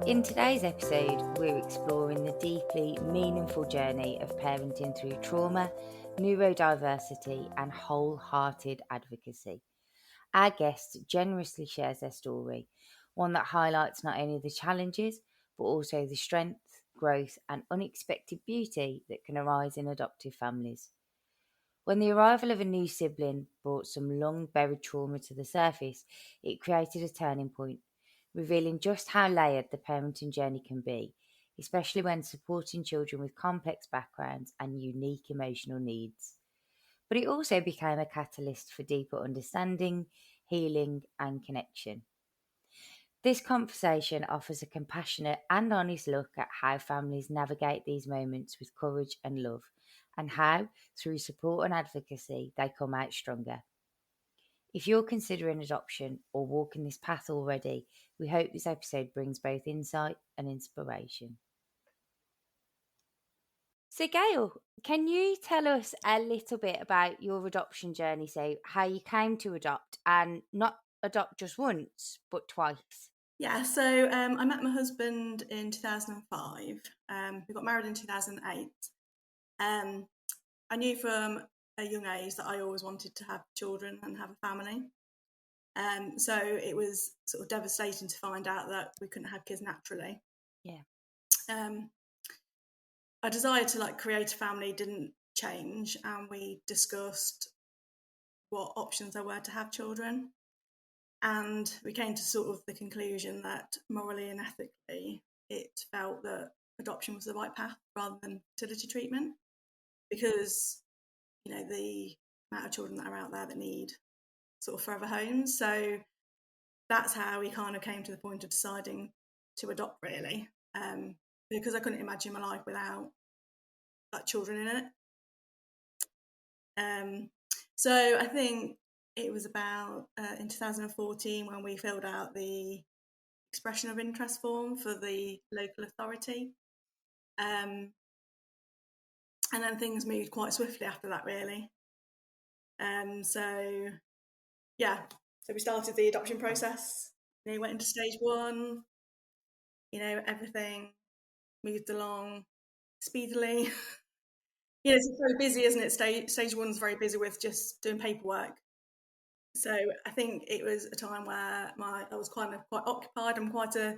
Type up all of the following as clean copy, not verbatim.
In today's episode, we're exploring the deeply meaningful journey of parenting through trauma, neurodiversity, and wholehearted advocacy. Our guest generously shares their story, one that highlights not only the challenges, but also the strength, growth, and unexpected beauty that can arise in adoptive families. When the arrival of a new sibling brought some long buried trauma to the surface, it created a turning point, revealing just how layered the parenting journey can be, especially when supporting children with complex backgrounds and unique emotional needs. But it also became a catalyst for deeper understanding, healing, and connection. This conversation offers a compassionate and honest look at how families navigate these moments with courage and love, and how, through support and advocacy, they come out stronger. If you're considering adoption or walking this path already, we hope this episode brings both insight and inspiration. So, Gail, can you tell us a little bit about your adoption journey? So, how you came to adopt and not adopt just once, but twice? Yeah, so I met my husband in 2005. We got married in 2008. I knew from a young age that I always wanted to have children and have a family. So it was sort of devastating to find out that we couldn't have kids naturally. Yeah. Our desire to create a family didn't change, and we discussed what options there were to have children. And we came to sort of the conclusion that morally and ethically, it felt that adoption was the right path rather than fertility treatment, because, the amount of children that are out there that need sort of forever homes. So that's how we kind of came to the point of deciding to adopt, really, because I couldn't imagine my life without children in it. So I think it was about in 2014 when we filled out the expression of interest form for the local authority. And then things moved quite swiftly after that, really. So we started the adoption process. Went into stage 1. Everything moved along speedily. It's very busy, isn't it? Stage 1's very busy with just doing paperwork. So I think it was a time where I was quite occupied. I'm quite a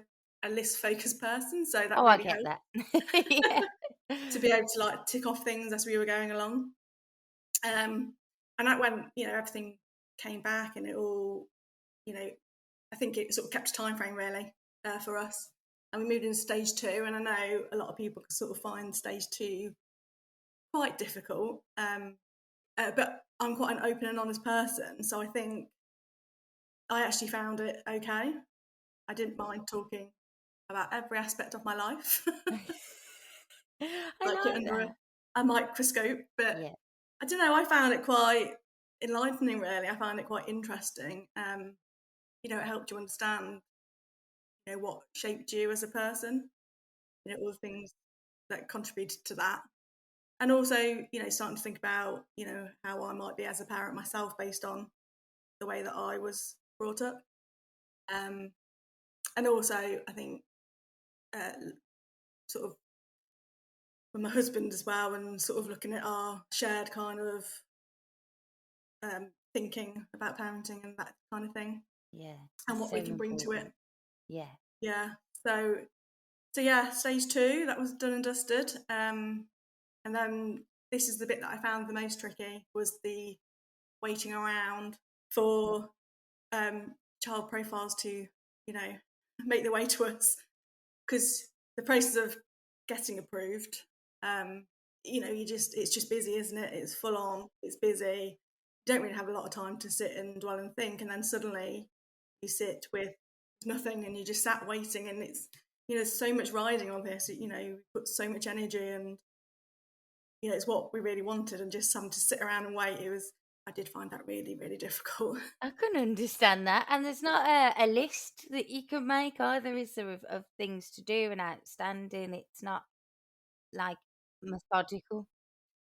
list-focused person, so that really I get helped. that. To be able to tick off things as we were going along. And that when everything came back and it all, I think it sort of kept a time frame really for us. And we moved into stage 2, and I know a lot of people can sort of find stage 2 quite difficult. But I'm quite an open and honest person, so I think I actually found it okay. I didn't mind talking about every aspect of my life. I like under that. a microscope, but Yeah. I don't know, I found it quite enlightening, really. I found it quite interesting. It helped you understand, what shaped you as a person, all the things that contributed to that. And also, starting to think about, how I might be as a parent myself based on the way that I was brought up. And also, I think, sort of with my husband as well, and sort of looking at our shared kind of thinking about parenting and that kind of thing. Yeah. And what we can bring to it. Yeah. Yeah. So yeah, stage 2, that was done and dusted. And then this is the bit that I found the most tricky, was the waiting around for child profiles to, make their way to us. Because the process of getting approved, it's just busy, isn't it? It's full on, it's busy. You don't really have a lot of time to sit and dwell and think, and then suddenly you sit with nothing and you just sat waiting, and it's, there's so much riding on this, we put so much energy, and it's what we really wanted, and just something to sit around and wait, I did find that really, really difficult. I can understand that. And there's not a list that you can make either, is there, of things to do and outstanding? It's not methodical.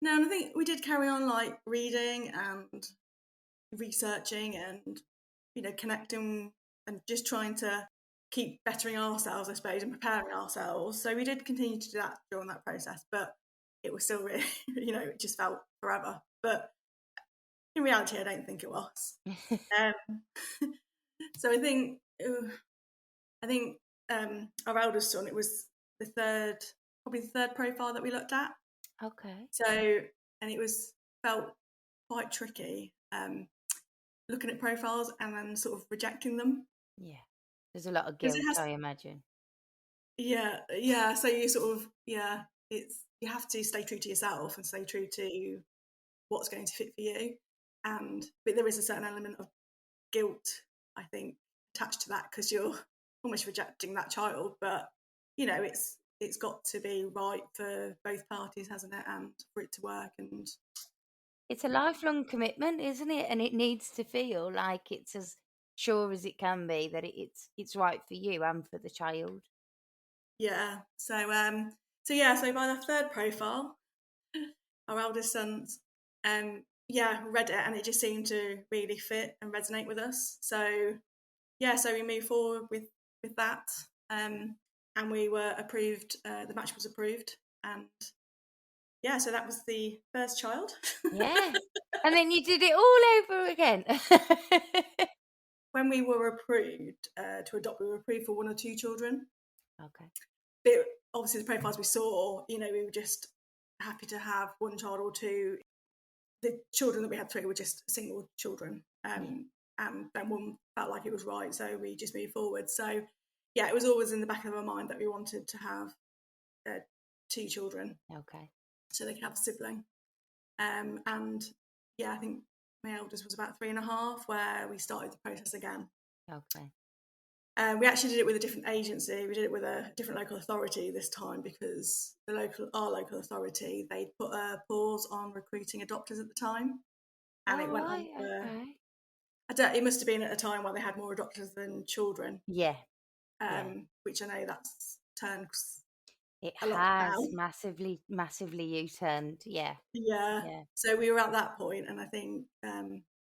No, and I think we did carry on reading and researching and, connecting and just trying to keep bettering ourselves, I suppose, and preparing ourselves. So we did continue to do that during that process, but it was still really, it just felt forever. But in reality, I don't think it was. Um, so I think our eldest son, it was probably the third profile that we looked at. Okay. So, and it felt quite tricky, looking at profiles and then sort of rejecting them. Yeah. There's a lot of Because guilt, I imagine. yeah. So you sort of, you have to stay true to yourself and stay true to what's going to fit for you. But there is a certain element of guilt, I think, attached to that, because you're almost rejecting that child. But it's got to be right for both parties, hasn't it? And for it to work. And It's a lifelong commitment, isn't it? And it needs to feel like it's as sure as it can be that it's right for you and for the child. yeah, so by the third profile, our eldest son's, read it, and it just seemed to really fit and resonate with us. So we moved forward with that, and we were approved. The match was approved, and so that was the first child. Yeah. And then you did it all over again. When we were approved to adopt, we were approved for one or two children. Okay. But obviously, the profiles we saw, we were just happy to have one child or two. The children that we had, three, were just single children, Yeah. and then one felt like it was right, so we just moved forward. So it was always in the back of our mind that we wanted to have two children, Okay. so they could have a sibling. And I think my eldest was about 3.5 where we started the process again. Okay. We actually did it with a different agency. We did it with a different local authority this time, because our local authority, they put a pause on recruiting adopters at the time, and All it went on right. for, Okay. it must have been at a time where they had more adopters than children, Yeah. Yeah. which I know that's turned It a lot now. has massively U-turned. Yeah. Yeah. Yeah. So we were at that point, and I think,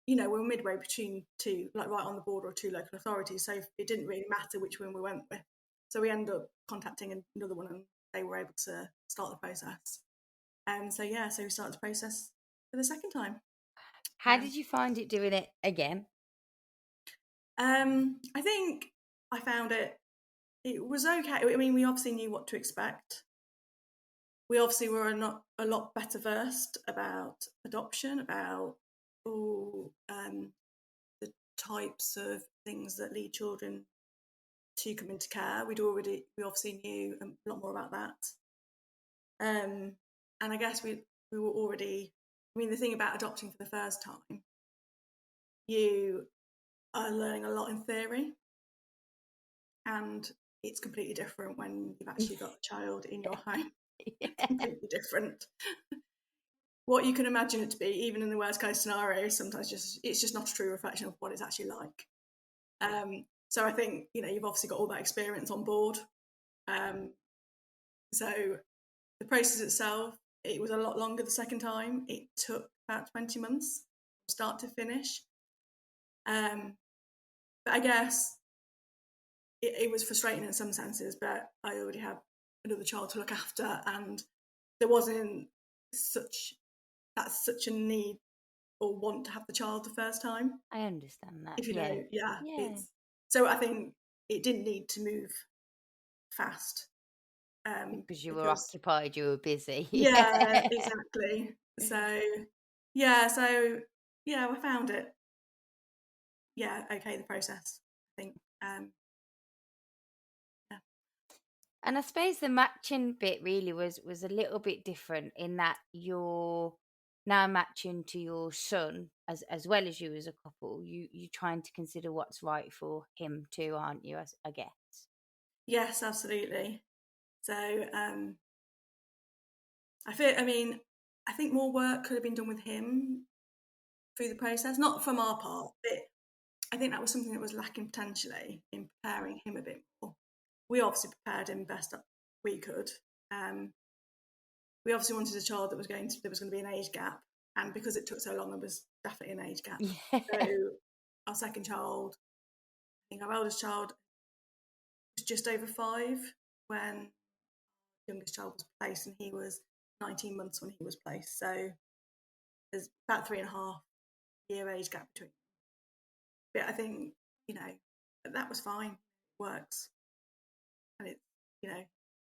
we were midway between two, like right on the border of two local authorities. So it didn't really matter which one we went with. So we ended up contacting another one, and they were able to start the process. So we started the process for the second time. How did you find it doing it again? I think I found it was okay. I mean, we obviously knew what to expect. We obviously were a lot better versed about adoption, about the types of things that lead children to come into care. We obviously knew a lot more about that. And I guess we were already. I mean, the thing about adopting for the first time, you are learning a lot in theory, and it's completely different when you've actually got a child in your home. It's Yeah. completely different. What you can imagine it to be, even in the worst case scenario, sometimes it's just not a true reflection of what it's actually like. So I think you've obviously got all that experience on board. So the process itself, it was a lot longer the second time. It took about 20 months, start to finish. But I guess it was frustrating in some senses. But I already had another child to look after, and there wasn't such a need or want to have the child the first time. I understand that. If Yeah. Yeah. it's so I think it didn't need to move fast, Because you were because occupied, you were busy. yeah, exactly. So I found it okay, the process, I think. Yeah. And I suppose the matching bit really was a little bit different in that you're now matching to your son as well as you as a couple. You trying to consider what's right for him too, aren't you? I guess. Yes, absolutely. So I think more work could have been done with him through the process, not from our part, but I think that was something that was lacking potentially in preparing him a bit more. We obviously prepared him best that we could. We obviously wanted a child there was going to be an age gap, and because it took so long, there was definitely an age gap. Yeah. So our second child, I think our eldest child, was just over 5 when youngest child was placed, and he was 19 months when he was placed. So there's about 3.5 year age gap between. But I think, that was fine. It works. And it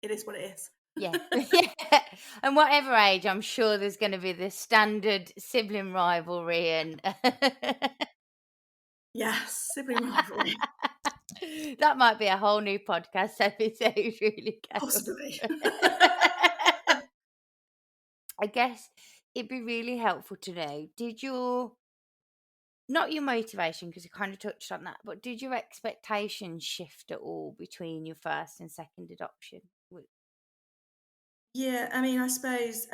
is what it is. Yeah. Yeah. And whatever age, I'm sure there's going to be the standard sibling rivalry and Yes, sibling rivalry. that might be a whole new podcast episode, really, Gail. Possibly. I guess it'd be really helpful to know, not your motivation, because you kind of touched on that, but did your expectations shift at all between your first and second adoption? Yeah, I mean, I suppose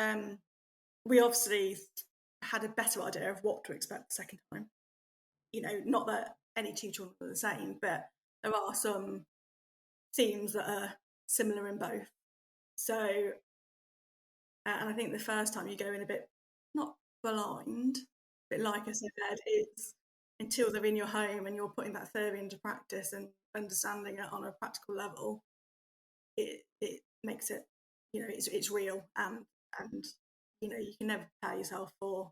we obviously had a better idea of what to expect the second time. Not that any two children are the same, but there are some themes that are similar in both. So, and I think the first time you go in a bit, not blind, but like I said, it's until they're in your home and you're putting that theory into practice and understanding it on a practical level, it makes it, it's real, and you can never prepare yourself for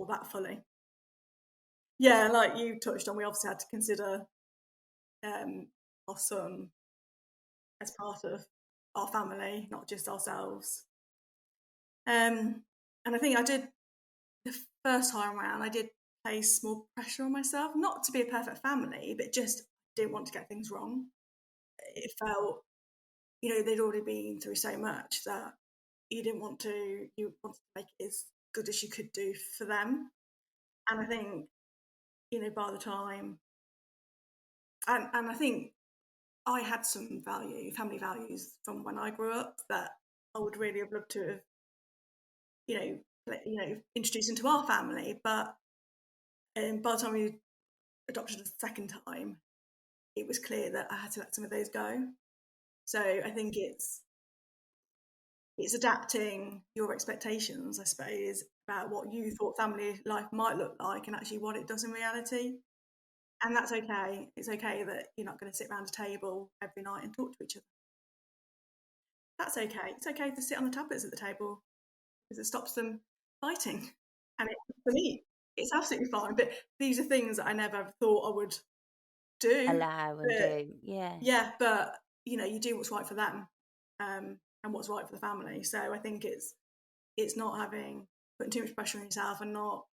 that fully. Yeah, like you touched on, we obviously had to consider our son as part of our family, not just ourselves. And I think I did, the first time around, I did place more pressure on myself, not to be a perfect family, but just didn't want to get things wrong. It felt, they'd already been through so much that you wanted to make it as good as you could do for them. And I think, by the time, and I think I had some family values from when I grew up that I would really have loved to have, introduced into our family. But by the time we adopted a second time, it was clear that I had to let some of those go. So I think it's adapting your expectations, I suppose, about what you thought family life might look like and actually what it does in reality. And that's okay. It's okay that you're not going to sit around a table every night and talk to each other. That's okay. It's okay to sit on the tablets at the table because it stops them fighting. And for me, it's absolutely fine. But these are things that I never thought I would do. Allow and But do, yeah. yeah, but you do what's right for them, and what's right for the family. So I think it's not putting too much pressure on yourself and not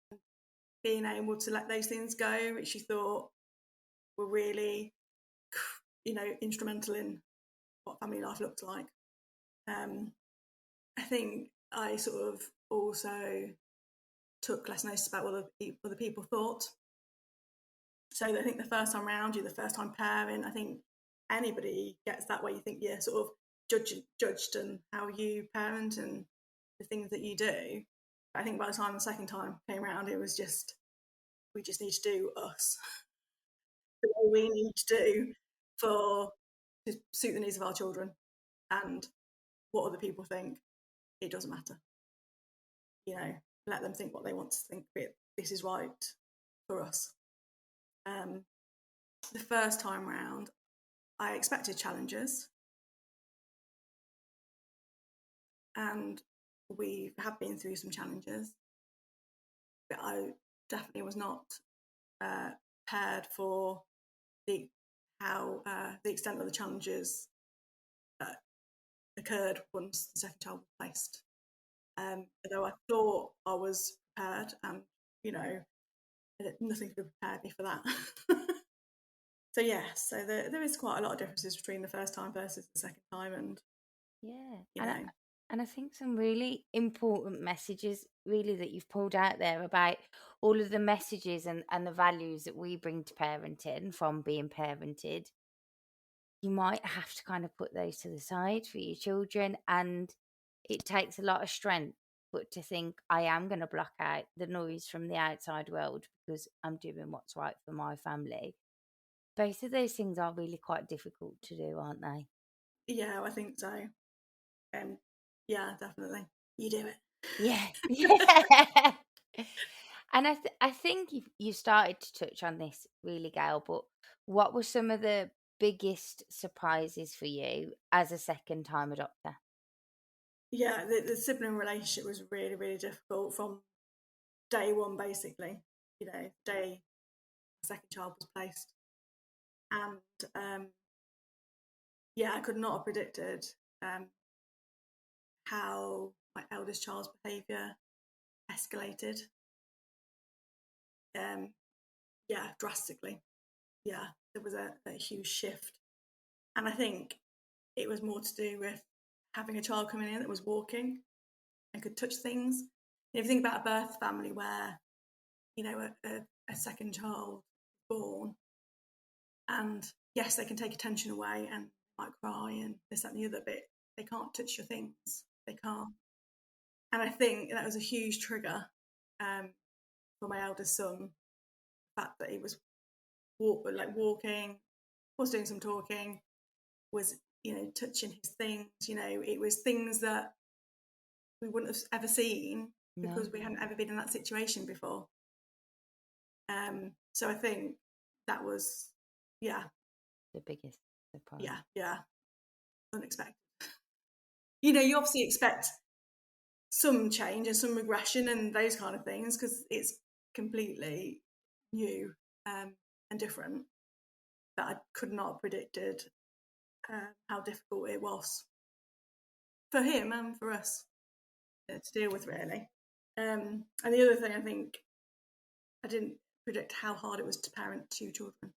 being able to let those things go, which you thought were really, instrumental in what family life looked like. I think I sort of also took less notice about what other people thought. So I think the first time around, you're the first time parent. I think anybody gets that way. You think you're sort of judged and how you parent and the things that you do. But I think by the time the second time came around, it was just, we just need to do us. The way we need to do to suit the needs of our children, and what other people think, it doesn't matter. Let them think what they want to think, but this is right for us. The first time round, I expected challenges, and we have been through some challenges, but I definitely was not prepared for the extent of the challenges that occurred once the second child was placed. Although I thought I was prepared, and nothing could prepare me for that. So yes, so there is quite a lot of differences between the first time versus the second time, and yeah, and I think some really important messages really that you've pulled out there about all of the messages and the values that we bring to parenting from being parented. You might have to kind of put those to the side for your children, and it takes a lot of strength, but to think I am going to block out the noise from the outside world because I'm doing what's right for my family. Both of those things are really quite difficult to do, aren't they? yeah, I think so. Yeah, definitely, you do it. Yeah. Yeah. And I think you started to touch on this really, Gail, but what were some of the biggest surprises for you as a second time adopter? Yeah, the sibling relationship was really, really difficult from day one, basically. Day the second child was placed. And yeah, I could not have predicted how my eldest child's behaviour escalated. Yeah, drastically. Yeah, there was a huge shift. And I think it was more to do with having a child coming in that was walking and could touch things. If you think about a birth family where, a second child is born, and yes, they can take attention away and might cry and this, that, and the other, but they can't touch your things. They can't. And I think that was a huge trigger for my eldest son. The fact that he was walking, was doing some talking, was touching his things. It was things that we wouldn't have ever seen because No, we hadn't ever been in that situation before. So I think that was, yeah, the biggest surprise. yeah, unexpected. You obviously expect some change and some regression and those kind of things because it's completely new and different. But I could not have predicted how difficult it was for him and for us to deal with, really. And the other thing, I think I didn't predict how hard it was to parent two children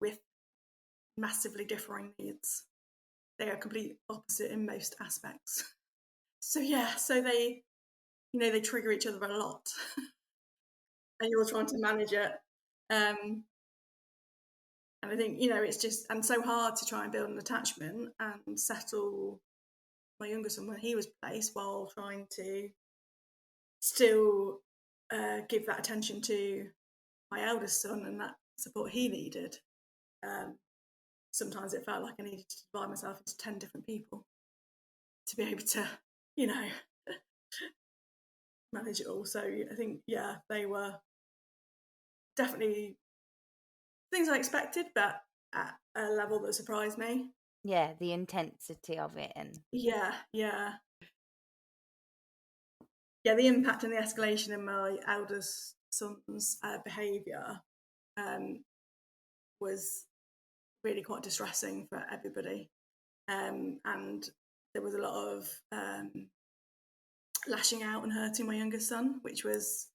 with massively differing needs. They are complete opposite in most aspects. So yeah, they trigger each other a lot, and you're trying to manage it. And I think it's just so hard to try and build an attachment and settle my younger son when he was placed while trying to still give that attention to my eldest son and that support he needed. Sometimes it felt like I needed to divide myself into 10 different people to be able to, manage it all. So I think, yeah, they were definitely things I expected, but at a level that surprised me. Yeah, the intensity of it. And Yeah. The impact and the escalation in my eldest son's behaviour was really quite distressing for everybody. And there was a lot of lashing out and hurting my youngest son, which was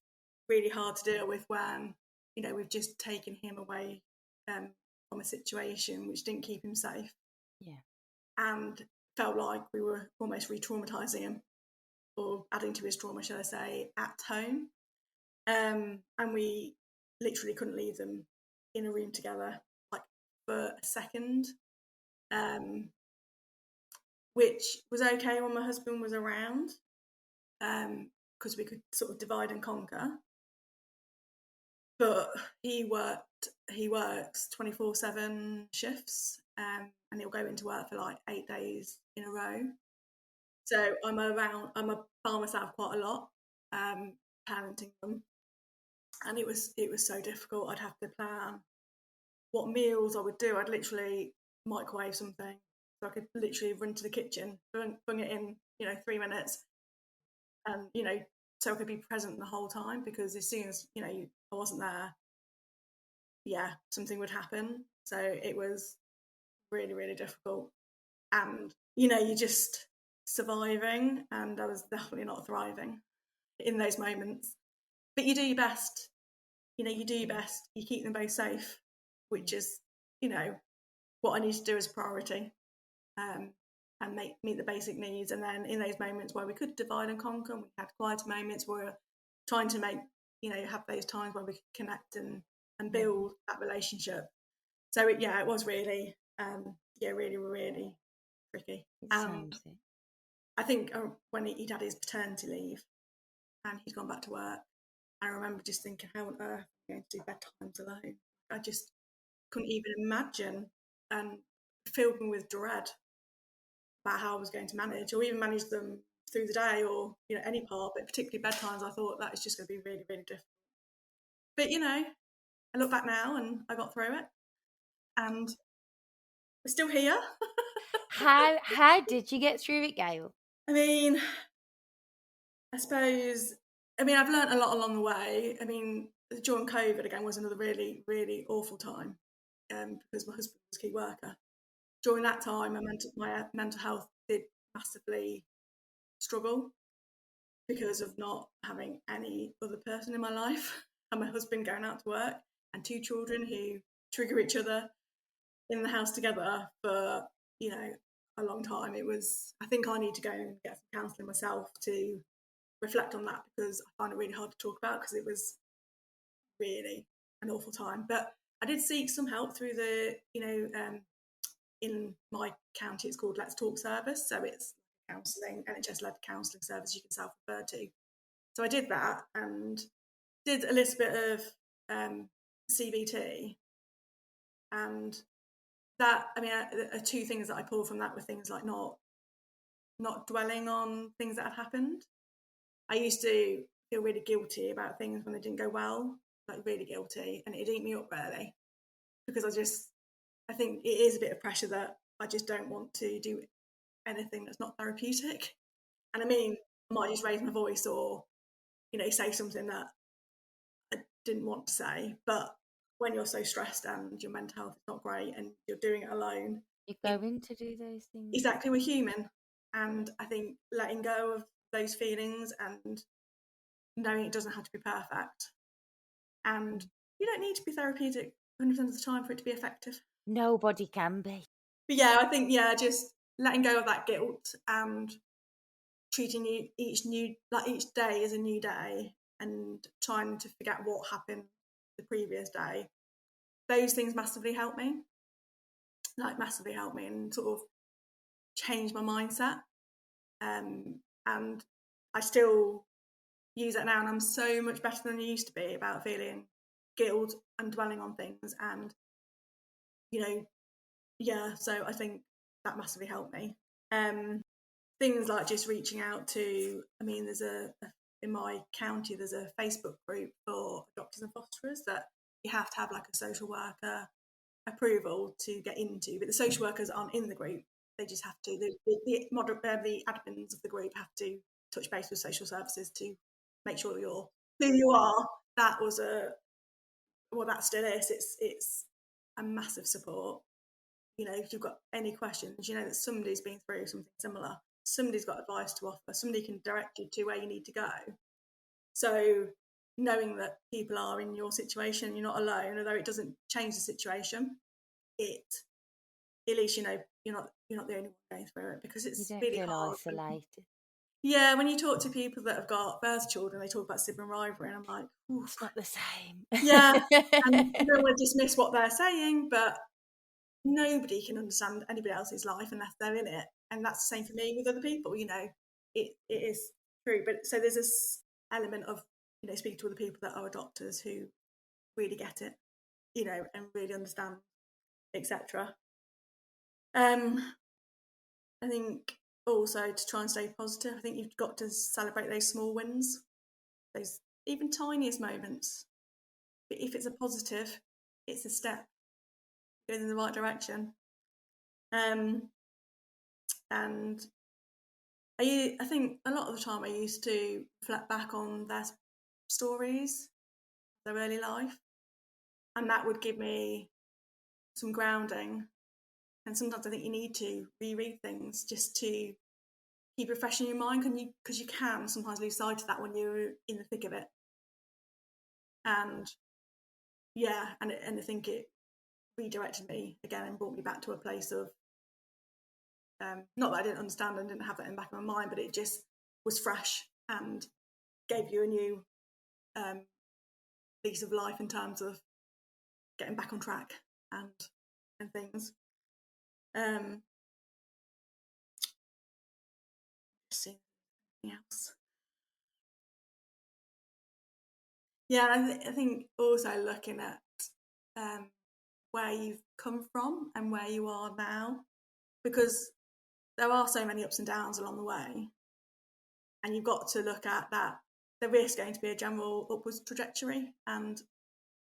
really hard to deal with when, we've just taken him away from a situation which didn't keep him safe. yeah, And felt like we were almost re-traumatising him or adding to his trauma, shall I say, at home. And we literally couldn't leave them in a room together, like for a second, which was okay when my husband was around, because we could sort of divide and conquer. But he works 24/7 shifts, and he'll go into work for like 8 days in a row. So I'm by myself quite a lot, parenting them, and it was so difficult. I'd have to plan what meals I would do. I'd literally microwave something, so I could literally run to the kitchen, bung it in, 3 minutes, and so I could be present the whole time, because as soon as I wasn't there, yeah, something would happen. So it was really, really difficult, and you're just surviving, and I was definitely not thriving in those moments. But you do your best. You do your best. You keep them both safe, which is what I need to do as a priority, and meet the basic needs. And then in those moments where we could divide and conquer, and we had quieter moments where we're trying to make have those times where we could connect and build that relationship. So it was really really, really tricky. it And sounds it. I think when he'd had his paternity leave and he'd gone back to work, I remember just thinking, how on earth am I going to do bedtimes alone? I just couldn't even imagine, and filled me with dread about how I was going to manage, or even manage them through the day, or any part, but particularly bedtimes. I thought that was just going to be really, really difficult. But I look back now and I got through it, and still here. How did you get through it, Gail? I mean, I suppose, I've learned a lot along the way. During COVID, again, was another really, really awful time because my husband was a key worker. During that time, my mental health did massively struggle because of not having any other person in my life and my husband going out to work and two children who trigger each other in the house together for, a long time. I think I need to go and get some counselling myself to reflect on that, because I find it really hard to talk about because it was really an awful time. But I did seek some help through in my county, it's called Let's Talk service. So it's counselling, NHS-led counselling service you can self-refer to. So I did that and did a little bit of CBT. And that, two things that I pulled from that were things like not dwelling on things that had happened. I used to feel really guilty about things when they didn't go well, like really guilty, and it'd eat me up really, because I think it is a bit of pressure that I just don't want to do anything that's not therapeutic. And I might just raise my voice or, say something that I didn't want to say. But when you're so stressed and your mental health is not great and you're doing it alone, You're going to do those things. exactly, we're human. And I think letting go of those feelings and knowing it doesn't have to be perfect. And you don't need to be therapeutic 100% of the time for it to be effective. Nobody can be. But yeah, I think, just letting go of that guilt and treating each day as a new day and trying to forget what happened the previous day. Those things massively help me. And sort of change my mindset. And I still use it now, and I'm so much better than I used to be about feeling guilt and dwelling on things. And so I think that massively helped me. Things like just reaching out to, there's in my county there's a Facebook group for adopters and fosterers that you have to have like a social worker approval to get into, but the social workers aren't in the group. They just have to, the admins of the group have to touch base with social services to make sure you're who you are. That was that still is. It's a massive support. If you've got any questions, that somebody's been through something similar, somebody's got advice to offer, somebody can direct you to where you need to go. So knowing that people are in your situation, you're not alone, although it doesn't change the situation, at least you're not the only one going through it, because it's really hard. Isolated. Yeah, when you talk to people that have got birth children, they talk about sibling rivalry, and I'm like, oof. It's not the same. Yeah, and you don't want to dismiss what they're saying, but nobody can understand anybody else's life unless they're in it, and that's the same for me with other people. It is true. But so there's this element of speaking to other people that are adopters who really get it, and really understand, etc. I think also to try and stay positive, I think you've got to celebrate those small wins, those even tiniest moments. But if it's a positive, it's a step going in the right direction. And I think a lot of the time I used to reflect back on their stories, their early life, and that would give me some grounding. And sometimes I think you need to reread things just to keep it fresh in your mind, because you can sometimes lose sight of that when you're in the thick of it. And I think it redirected me again and brought me back to a place of not that I didn't understand and didn't have that in the back of my mind, but it just was fresh and gave you a new lease of life in terms of getting back on track and things. See anything else? Yeah, I think also looking at where you've come from and where you are now, because there are so many ups and downs along the way, and you've got to look at that. There is going to be a general upwards trajectory, and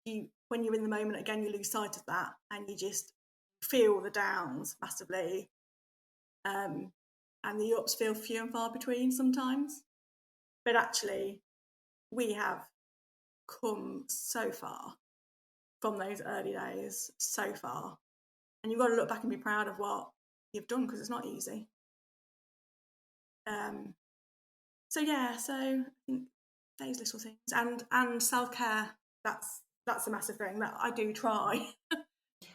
when you're in the moment, again, you lose sight of that, and you just feel the downs massively, and the ups feel few and far between sometimes. But actually, we have come so far from those early days, so far. And you've got to look back and be proud of what you've done, because it's not easy. So I think those little things, and self-care, that's a massive thing that I do try.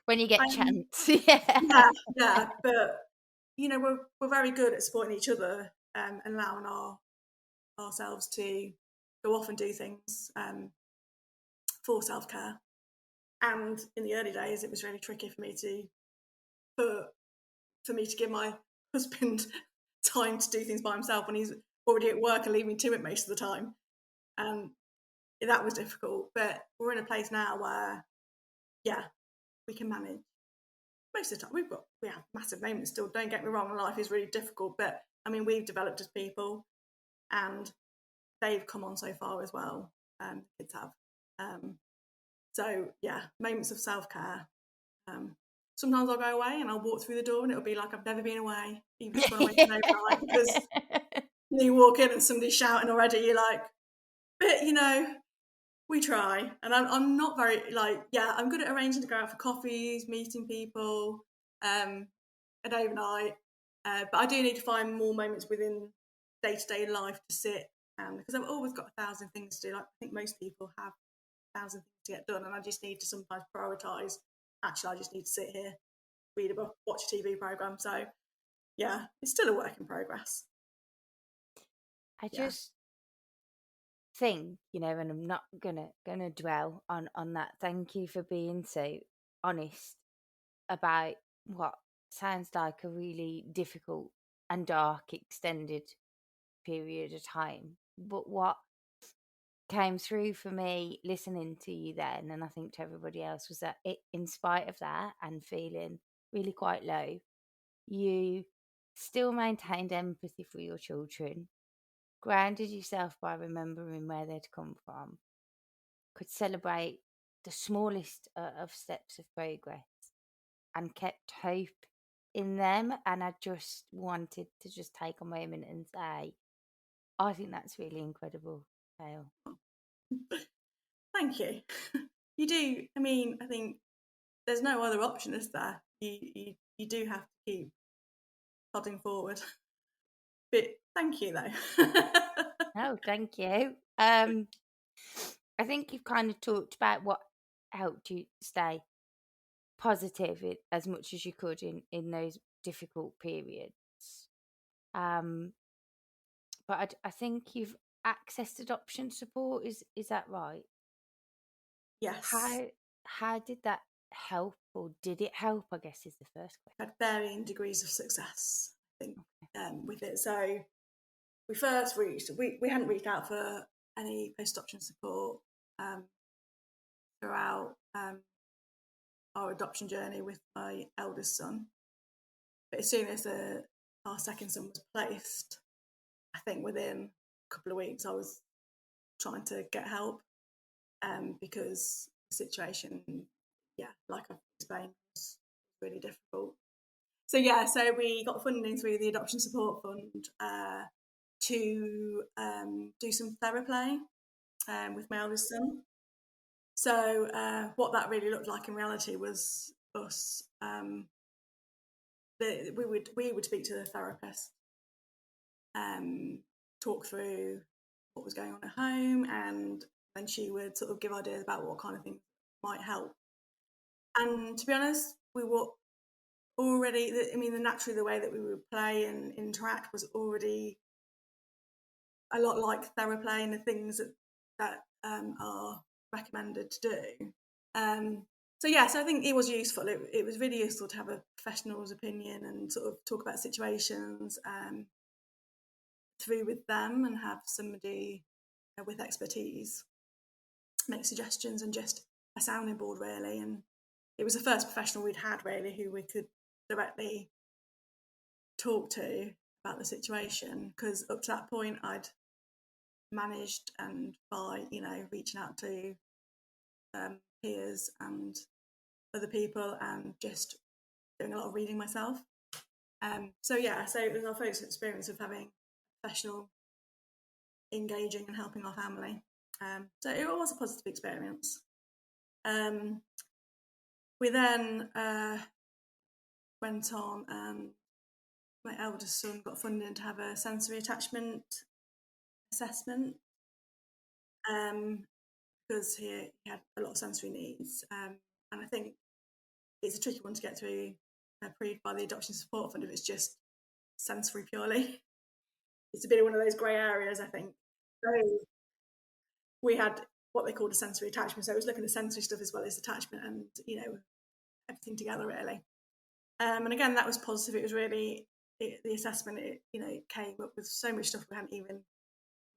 When you get chance. Yeah. Yeah, but we're very good at supporting each other, and allowing ourselves to go off and do things for self-care. And in the early days, it was really tricky for me to give my husband time to do things by himself when he's already at work and leave me to it most of the time. And that was difficult. But we're in a place now where, we can manage. Most of the time, we have massive moments still. Don't get me wrong, life is really difficult. But I mean, we've developed as people, and they've come on so far as well. Kids have. Moments of self-care. Sometimes I'll go away and I'll walk through the door and it'll be like I've never been away, even if I'm away for overnight, because you walk in and somebody's shouting already. You're like, but we try. And I'm not very I'm good at arranging to go out for coffees, meeting people, and overnight. But I do need to find more moments within day-to-day life to sit, because I've always got 1,000 things to do. Like I think most people have 1,000 things to get done, and I just need to sometimes prioritise. Actually, I just need to sit here, read a book, watch a TV programme. So, it's still a work in progress. I just think, and I'm not gonna dwell on that. Thank you for being so honest about what sounds like a really difficult and dark extended period of time. But what came through for me listening to you then, and I think to everybody else, was that in spite of that and feeling really quite low, you still maintained empathy for your children, grounded yourself by remembering where they'd come from, could celebrate the smallest of steps of progress, and kept hope in them. And I just wanted to just take a moment and say, I think that's really incredible, Gail. Thank you. You do. I mean, I think there's no other option, is there? You do have to keep plodding forward. But thank you, though. No, thank you. I think you've kind of talked about what helped you stay positive as much as you could in those difficult periods. But I think you've accessed adoption support. Is that right? Yes. How did that help, or did it help, I guess, is the first question. Had varying degrees of success, I think, with it. So we first we hadn't reached out for any post-adoption support throughout our adoption journey with my eldest son. But as soon as our second son was placed, I think within a couple of weeks I was trying to get help, because the situation, like I've explained, was really difficult. So we got funding through the Adoption Support Fund to do some therapy with my eldest son. So what that really looked like in reality was us. We would speak to the therapist, talk through what was going on at home, and then she would sort of give ideas about what kind of things might help. And to be honest, we were already, naturally the way that we would play and interact was already a lot like therapy and the things that are recommended to do. So I think it was useful. It was really useful to have a professional's opinion and sort of talk about situations through with them, and have somebody with expertise make suggestions, and just a sounding board really. And it was the first professional we'd had really who we could directly talk to about the situation, because up to that point I'd managed, and by reaching out to peers and other people, and just doing a lot of reading myself. So it was our first experience of having a professional engaging and helping our family. So it was a positive experience. We then went on, and my eldest son got funding to have a sensory attachment assessment, because he had a lot of sensory needs, and I think it's a tricky one to get through approved by the Adoption Support Fund if it's just sensory purely. It's a bit of one of those grey areas, I think. So we had what they called a sensory attachment, so it was looking at sensory stuff as well as attachment, and everything together really. And again, that was positive. It was really the assessment. It came up with so much stuff we hadn't even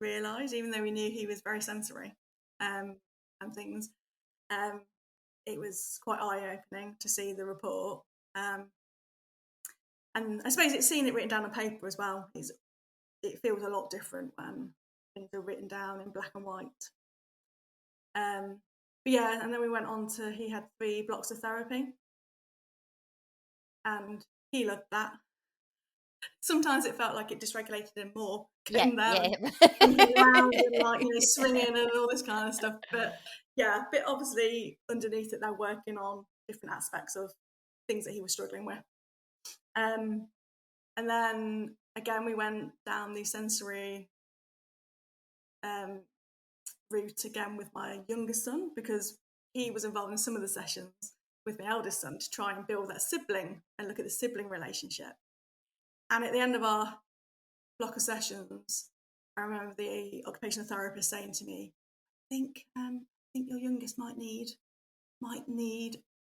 realised, even though we knew he was very sensory and things. It was quite eye-opening to see the report. And I suppose it's seeing it written down on paper as well. It feels a lot different when things are written down in black and white. And then we went on to, he had 3 blocks of therapy, and he loved that. Sometimes it felt like it dysregulated him more, getting there and jumping around and swinging and all this kind of stuff. But obviously underneath it, they're working on different aspects of things that he was struggling with. And then again, we went down the sensory route again with my youngest son, because he was involved in some of the sessions with my eldest son to try and build that sibling and look at the sibling relationship. And at the end of our block of sessions, I remember the occupational therapist saying to me, I think your youngest might need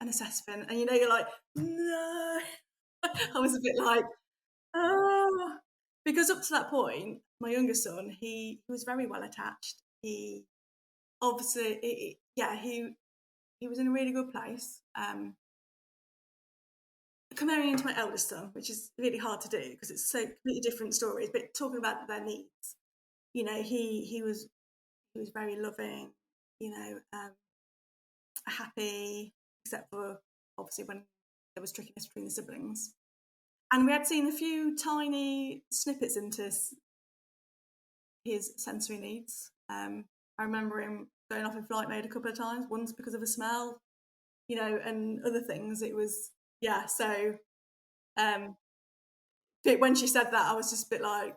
an assessment. And you're like, no. I was a bit like, oh. Because up to that point, my youngest son, he was very well attached. He obviously, he was in a really good place. Comparing into my eldest son, which is really hard to do because it's so completely different stories, but talking about their needs, he was very loving, happy, except for obviously when there was trickiness between the siblings. And we had seen a few tiny snippets into his sensory needs. I remember him going off in flight mode a couple of times, once because of a smell, and other things. It was, so but when she said that, I was just a bit like,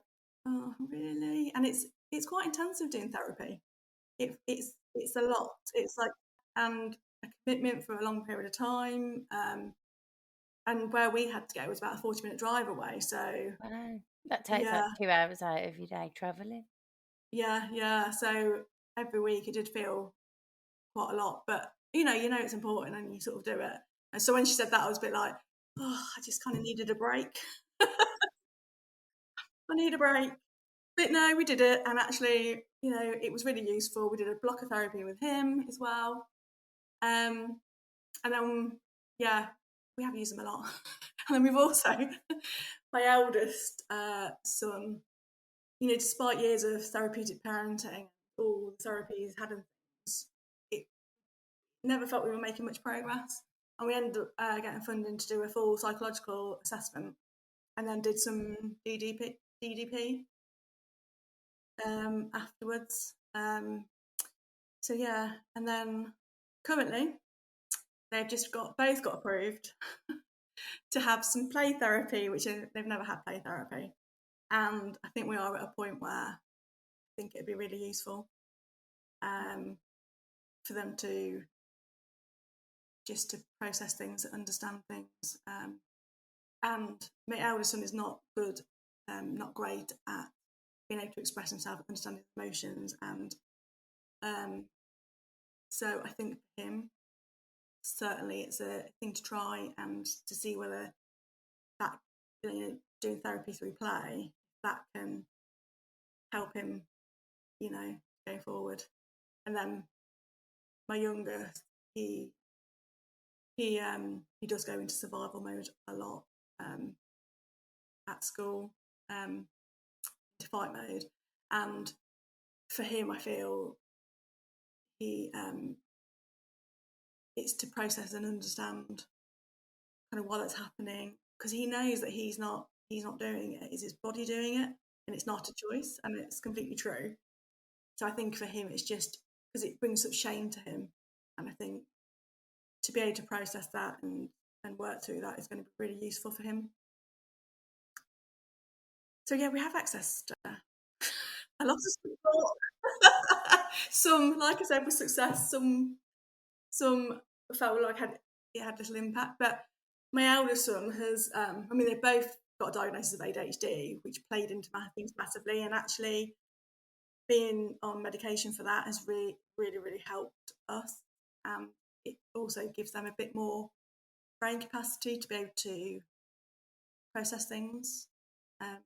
oh, really? And it's quite intensive doing therapy. It's a lot. It's like, and a commitment for a long period of time. And where we had to go was about a 40-minute drive away. So wow, that takes like 2 hours out of your day travelling. Yeah. So every week it did feel quite a lot, but it's important and you sort of do it. And so when she said that, I was a bit like, oh, I just kind of needed a break. I need a break. But no, we did it, and actually, it was really useful. We did a block of therapy with him as well, and then we have used them a lot. And then we've also, my eldest son, despite years of therapeutic parenting, all the therapies he's had, and things, it never felt we were making much progress. And we ended up getting funding to do a full psychological assessment, and then did some DDP afterwards. And then currently they've just both got approved to have some play therapy, which they've never had play therapy. And I think we are at a point where I think it'd be really useful for them to process things, understand things. And my eldest son is not good, not great at being able to express himself, understand his emotions, and so I think for him, certainly it's a thing to try and to see whether that, doing therapy through play, that can help him, go forward. And then my youngest, he does go into survival mode a lot at school, to fight mode, and for him, I feel it's to process and understand kind of why that's happening, because he knows that he's not doing it. Is his body doing it, and it's not a choice, and it's completely true. So I think for him, it's just because it brings such shame to him, and I think to be able to process that and work through that is going to be really useful for him. So yeah, we have access to a lot of support. Some, like I said, with success. Some felt like it had little impact. But my eldest son has, I mean, they both got a diagnosis of ADHD, which played into things massively. And actually, being on medication for that has really, really, really helped us. It also gives them a bit more brain capacity to be able to process things um,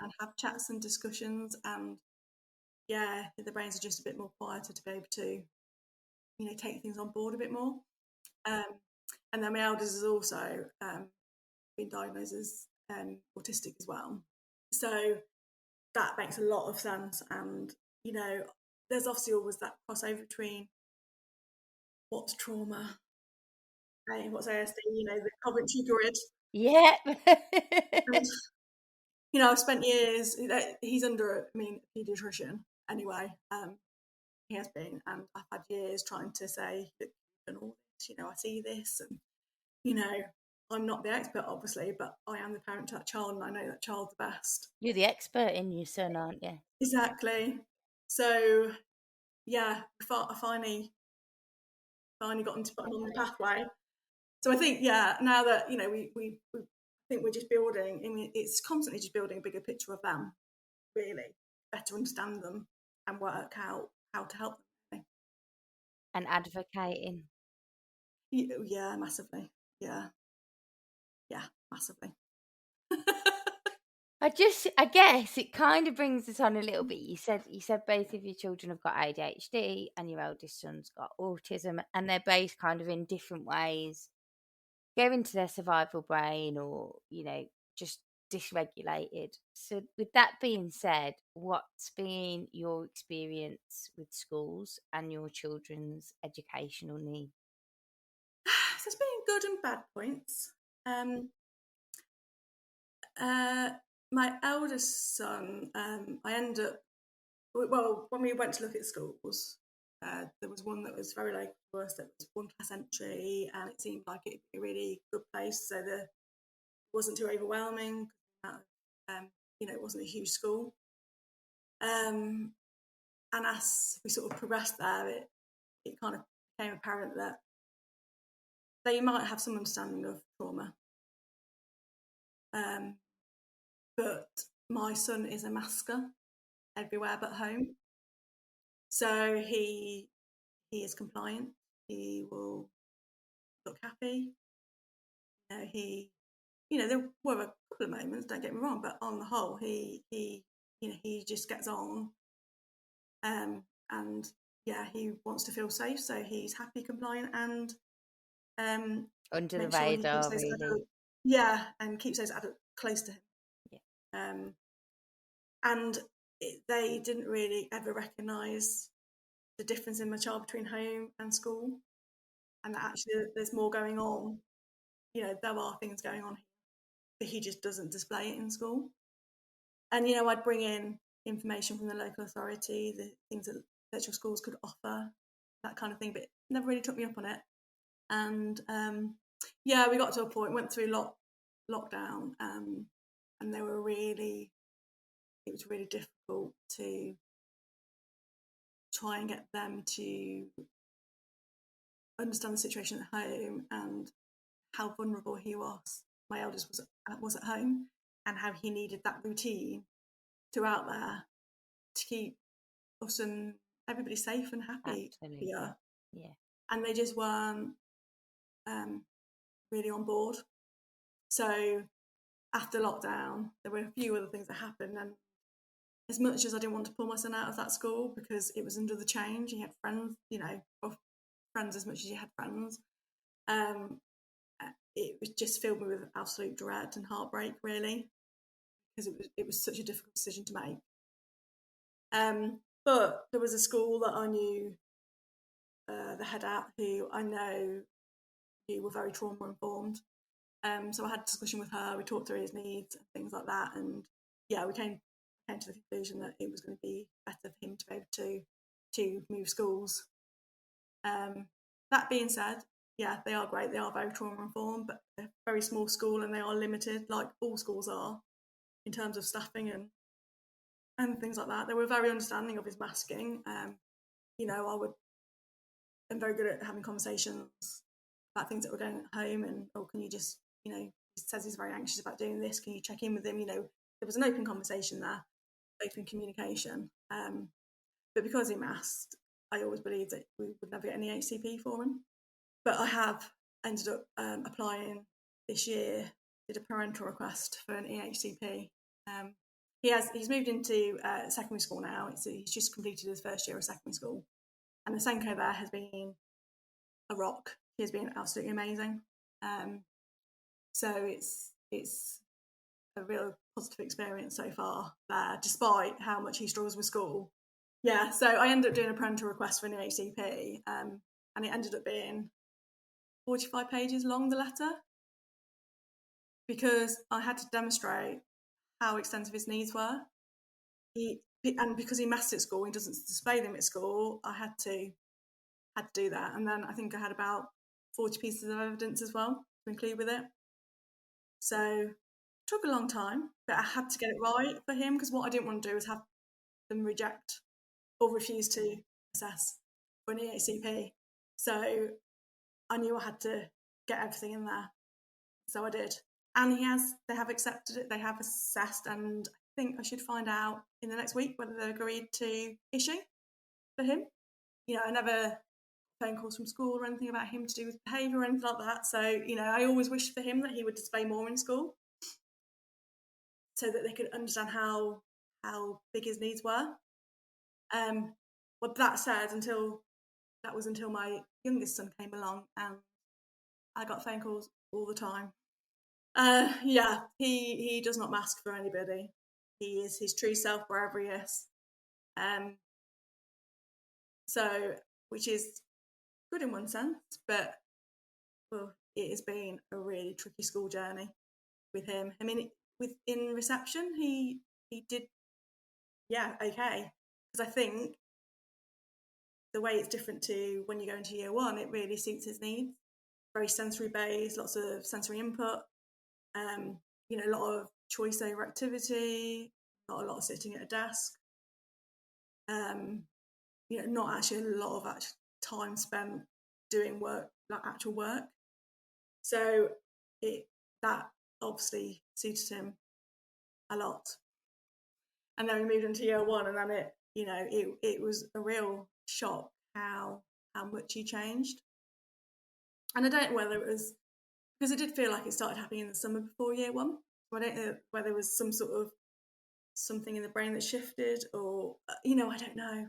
and have chats and discussions. And yeah, the brains are just a bit more quieter to be able to, take things on board a bit more. Um, and then my eldest has also been diagnosed as autistic as well. So that makes a lot of sense. And, there's obviously always that crossover between what's trauma and what's ASD, the Coventry grid. Yeah. And, I've spent years, he's under, a paediatrician anyway. He has been, and I've had years trying to say, look, you've done all this, I see this, and I'm not the expert, obviously, but I am the parent to that child, and I know that child the best. You're the expert in your son, aren't you? Exactly. So, yeah, I finally got him to put him on the pathway. So I think, yeah, now that we think we're just building. I mean, it's constantly just building a bigger picture of them, really, better understand them and work out how to help them. And advocating. Yeah, massively. Yeah, massively. I guess it kind of brings us on a little bit. You said both of your children have got ADHD and your eldest son's got autism, and they're both kind of in different ways go into their survival brain, or just dysregulated. So with that being said, what's been your experience with schools and your children's educational needs? So it's been good and bad points. My eldest son, I ended up, well, when we went to look at schools, there was one that was very local to us, that was one class entry, and it seemed like it'd be a really good place, so it wasn't too overwhelming. It wasn't a huge school. And as we sort of progressed there, it kind of became apparent that they might have some understanding of trauma. But my son is a masker everywhere but home. So he is compliant. He will look happy. There were a couple of moments, don't get me wrong, but on the whole, he just gets on. And yeah, he wants to feel safe, so he's happy, compliant, and Under the make sure he keeps radar, those really. adults, and keeps those adults close to him. Yeah. And they didn't really ever recognise the difference in my child between home and school, and that actually there's more going on. There are things going on, but he just doesn't display it in school. And I'd bring in information from the local authority, the things that virtual schools could offer, that kind of thing, but it never really took me up on it. And we got to a point, went through lockdown, and it was really difficult to try and get them to understand the situation at home and how vulnerable he was. My eldest was at home, and how he needed that routine throughout there to keep us and everybody safe and happy. Absolutely. Yeah. And they just weren't really on board. So after lockdown, there were a few other things that happened, and as much as I didn't want to pull my son out of that school because it was under the change, he had friends, or friends as much as he had friends, it was just filled me with absolute dread and heartbreak, really, because it was such a difficult decision to make. But there was a school that I knew the head at, who I know who were very trauma informed, So I had a discussion with her, we talked through his needs and things like that, and yeah, we came to the conclusion that it was going to be better for him to be able to move schools. That being said, yeah, they are great, they are very trauma informed, but they're a very small school and they are limited, like all schools are, in terms of staffing and things like that. They were very understanding of his masking. I'm very good at having conversations about things that were going on at home, and can you just, he says he's very anxious about doing this, can you check in with him? There was an open conversation there, open communication. But because he masked, I always believed that we would never get any HCP for him. But I have ended up applying this year, did a parental request for an EHCP. He's moved into secondary school now. He's just completed his first year of secondary school, and the Senko there has been a rock. He has been absolutely amazing. So it's a real positive experience so far there, despite how much he struggles with school. Yeah, so I ended up doing a parental request for an EHCP, and it ended up being 45 pages long, the letter, because I had to demonstrate how extensive his needs were. And because he masked at school, he doesn't display them at school, I had to do that. And then I think I had about 40 pieces of evidence as well to include with it. So it took a long time, but I had to get it right for him, because what I didn't want to do is have them reject or refuse to assess for an EHCP. So I knew I had to get everything in there. So I did. And they have accepted it, they have assessed, and I think I should find out in the next week whether they agreed to issue for him. I never phone calls from school or anything about him to do with behaviour or anything like that. So, I always wished for him that he would display more in school, so that they could understand how big his needs were. Well, that said, until my youngest son came along, and I got phone calls all the time. Yeah, he does not mask for anybody. He is his true self wherever he is. So, which is good in one sense, but it has been a really tricky school journey with him. I mean, in reception, he did, yeah, okay, because I think the way it's different to when you go into year one, it really suits his needs. Very sensory based, lots of sensory input. A lot of choice over activity, not a lot of sitting at a desk. Not actually a lot of time spent doing work, like actual work. So that obviously suited him a lot. And then we moved into year one, and then it was a real shock how much he changed. And I don't know whether it was because it did feel like it started happening in the summer before year one. So I don't know whether there was some sort of something in the brain that shifted, or I don't know.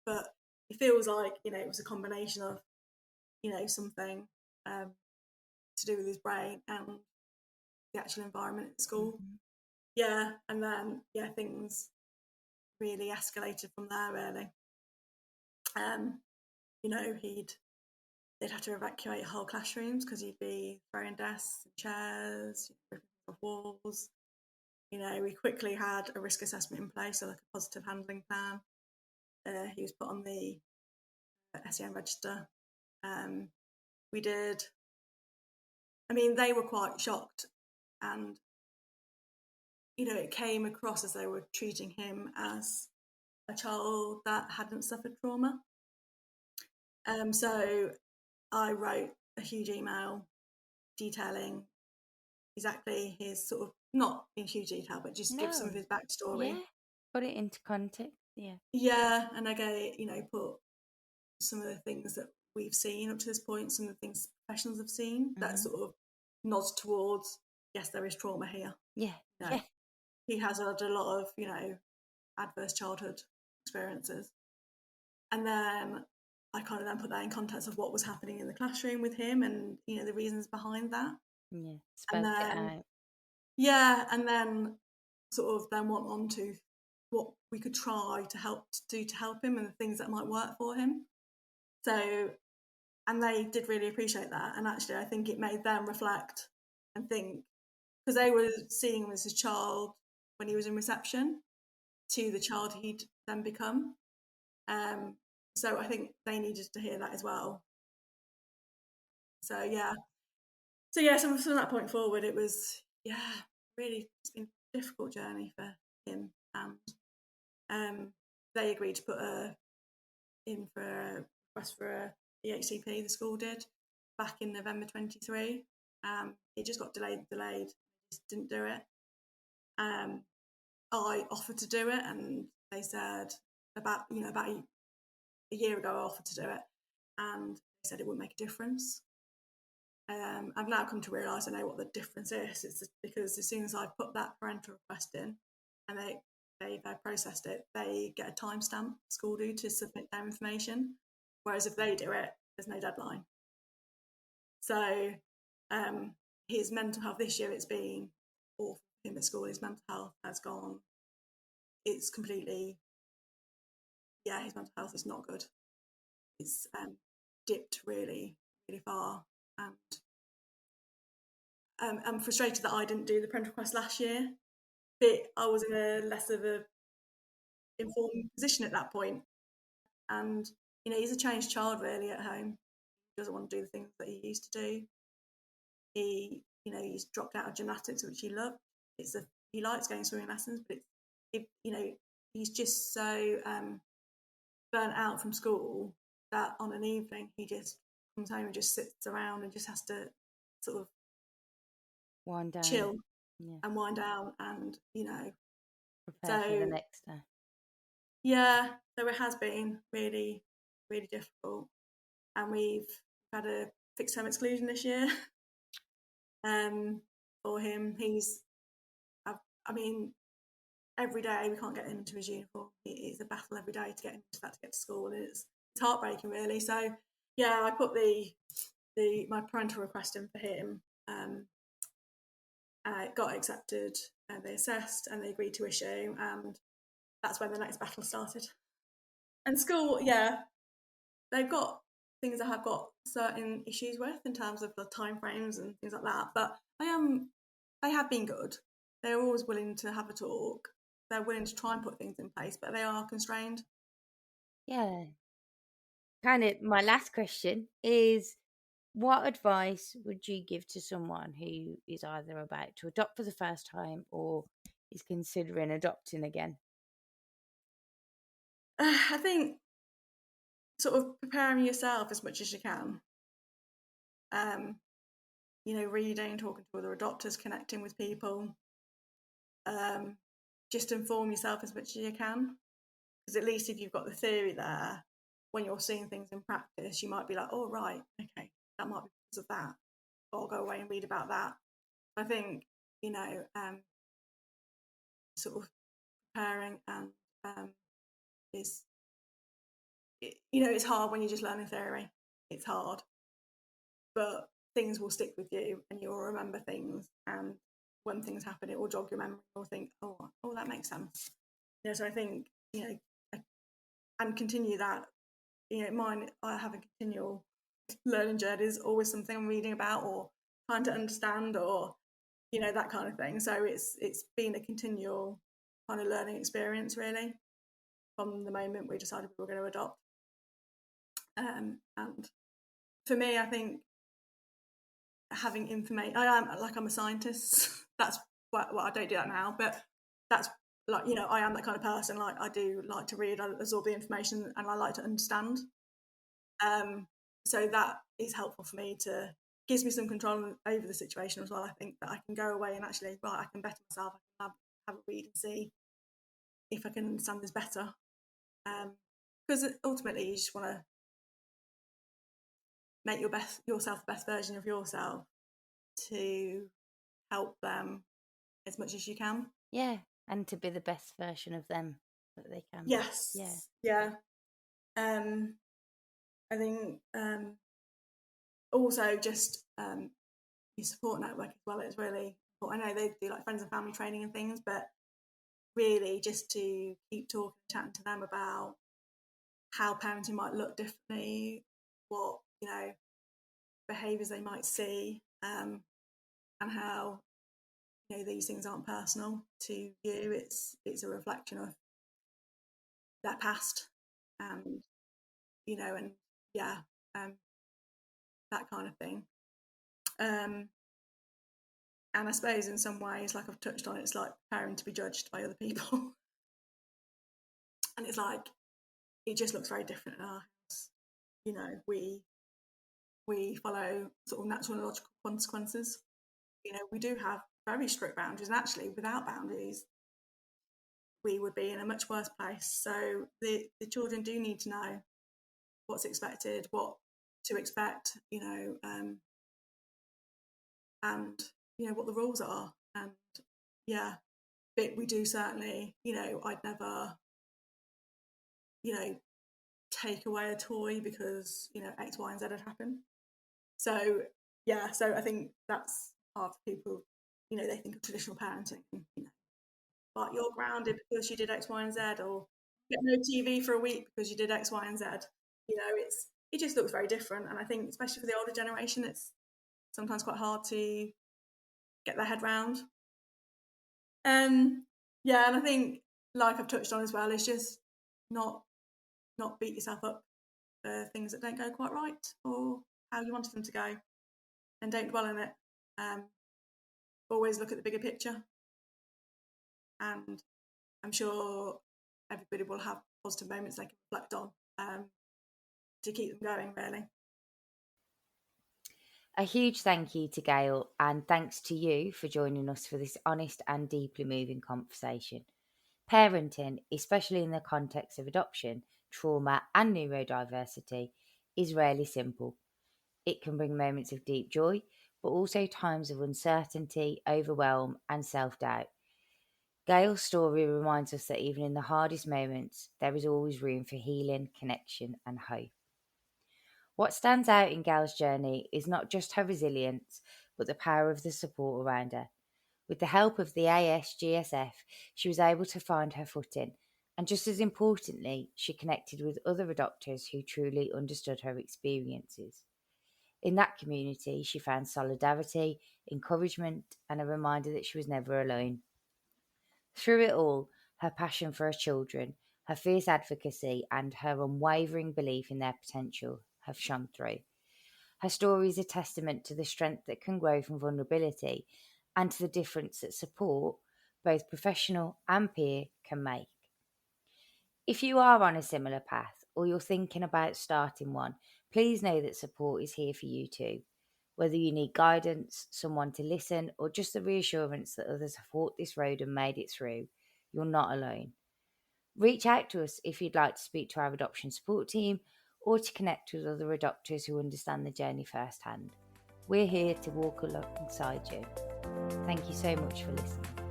But it feels like it was a combination of something to do with his brain and the actual environment at school. Mm-hmm. Yeah, and then things really escalated from there. Really, they'd have to evacuate whole classrooms because he'd be throwing desks and chairs, ripping off walls. We quickly had a risk assessment in place, so like a positive handling plan. He was put on the SEN register. We did. I mean, they were quite shocked, and it came across as they were treating him as a child that hadn't suffered trauma. So I wrote a huge email detailing exactly his sort of, not in huge detail, but just give some of his backstory. Yeah, put it into context. Yeah. Yeah, and I put some of the things that we've seen up to this point, some of the things professionals have seen, that sort of nods towards, yes, there is trauma here. Yeah. He has had a lot of, adverse childhood experiences. And then I kind of then put that in context of what was happening in the classroom with him, and, the reasons behind that. Yeah, spoke it out. Yeah, and then sort of then went on to what we could try to help him, and the things that might work for him. So, and they did really appreciate that. And actually, I think it made them reflect and think, because they were seeing him as a child when he was in reception to the child he'd then become. So I think they needed to hear that as well. So yeah. So from that point forward, it was really, it's been a difficult journey for him, and they agreed to put in for a request for a EHCP. The school did back in November 23. It just got delayed. Just didn't do it. I offered to do it, and they said about a year ago I offered to do it, and they said it wouldn't make a difference. I've now come to realise I know what the difference is. It's because as soon as I put that parental request in, and they've processed it, they get a timestamp. School do to submit their information, whereas if they do it, there's no deadline. So his mental health this year, it's been awful for him at school. His mental health has gone. It's completely, his mental health is not good. It's dipped really, really far, and I'm frustrated that I didn't do the parental request last year, but I was in a less of a informed position at that point. And he's a changed child really at home. He doesn't want to do the things that he used to do. He's dropped out of gymnastics, which he loved. He likes going swimming lessons, but he's just so burnt out from school that on an evening he just comes home and just sits around and just has to sort of wind down, chill and wind down, and prepare for the next day. Yeah, so it has been really, really difficult, and we've had a fixed term exclusion this year. For him, every day we can't get him into his uniform. It's a battle every day to get him to get to school, and it's heartbreaking, really. So, yeah, I put my parental request in for him. It got accepted, and they assessed, and they agreed to issue, and that's when the next battle started. And school, they've got things I have got certain issues with in terms of the timeframes and things like that, but they have been good. They're always willing to have a talk. They're willing to try and put things in place, but they are constrained. Yeah. Kind of my last question is, what advice would you give to someone who is either about to adopt for the first time or is considering adopting again? I think sort of preparing yourself as much as you can. Reading, talking to other adopters, connecting with people. Just inform yourself as much as you can, because at least if you've got the theory there, when you're seeing things in practice, you might be like, oh, right, okay, that might be because of that. Or I'll go away and read about that. I think, sort of preparing and it's hard when you're just learning theory. It's hard. But things will stick with you and you'll remember things. And when things happen, it will jog your memory. You'll think, oh, that makes sense. So I think, and continue that. I have a continual learning journey. Is always something I'm reading about or trying to understand, or that kind of thing. So it's been a continual kind of learning experience, really, from the moment we decided we were going to adopt. And for me, I think having information, I'm a scientist. That's what I don't do that now, but that's I am that kind of person. Like, I do like to read, I absorb the information, and I like to understand. So that is helpful for me, gives me some control over the situation as well. I think that I can go away and actually, I can better myself. I can have a read and see if I can understand this better. Because ultimately, you just want to make yourself the best version of yourself to help them as much as you can. Yeah, and to be the best version of them that they can. Yes. Yeah. I think also just your support network as well is really important. I know they do like friends and family training and things, but really just to keep talking, chatting to them about how parenting might look differently, what behaviours they might see, and how, you know, these things aren't personal to you. It's a reflection of their past, and you know, and yeah, that kind of thing. And I suppose in some ways, like I've touched on, it's like preparing to be judged by other people. And it's like, it just looks very different in our house. You know, we follow sort of natural and logical consequences. You know, we do have very strict boundaries, and actually without boundaries, we would be in a much worse place. So the children do need to know what's expected, what to expect, you know, and, you know, what the rules are. And yeah, but we do certainly, you know, I'd never, you know, take away a toy because, you know, X, Y, and Z had happened. So yeah, so I think that's hard for people, you know, they think of traditional parenting, you know, but you're grounded because you did X, Y, and Z, or get no TV for a week because you did X, Y, and Z. You know, it just looks very different. And I think especially for the older generation, it's sometimes quite hard to get their head round. Yeah, and I think, like I've touched on as well, is just not beat yourself up for things that don't go quite right or how you wanted them to go, and don't dwell on it. Always look at the bigger picture, and I'm sure everybody will have positive moments they can reflect on, to keep them going, really. A huge thank you to Gail, and thanks to you for joining us for this honest and deeply moving conversation. Parenting, especially in the context of adoption, trauma, and neurodiversity, is rarely simple. It can bring moments of deep joy, but also times of uncertainty, overwhelm, and self doubt. Gail's story reminds us that even in the hardest moments, there is always room for healing, connection, and hope. What stands out in Gail's journey is not just her resilience, but the power of the support around her. With the help of the ASGSF, she was able to find her footing, and just as importantly, she connected with other adopters who truly understood her experiences. In that community, she found solidarity, encouragement, and a reminder that she was never alone. Through it all, her passion for her children, her fierce advocacy, and her unwavering belief in their potential have shone through. Her story is a testament to the strength that can grow from vulnerability and to the difference that support, both professional and peer, can make. If you are on a similar path or you're thinking about starting one, please know that support is here for you too. Whether you need guidance, someone to listen, or just the reassurance that others have walked this road and made it through, you're not alone. Reach out to us if you'd like to speak to our adoption support team or to connect with other adopters who understand the journey firsthand. We're here to walk alongside you. Thank you so much for listening.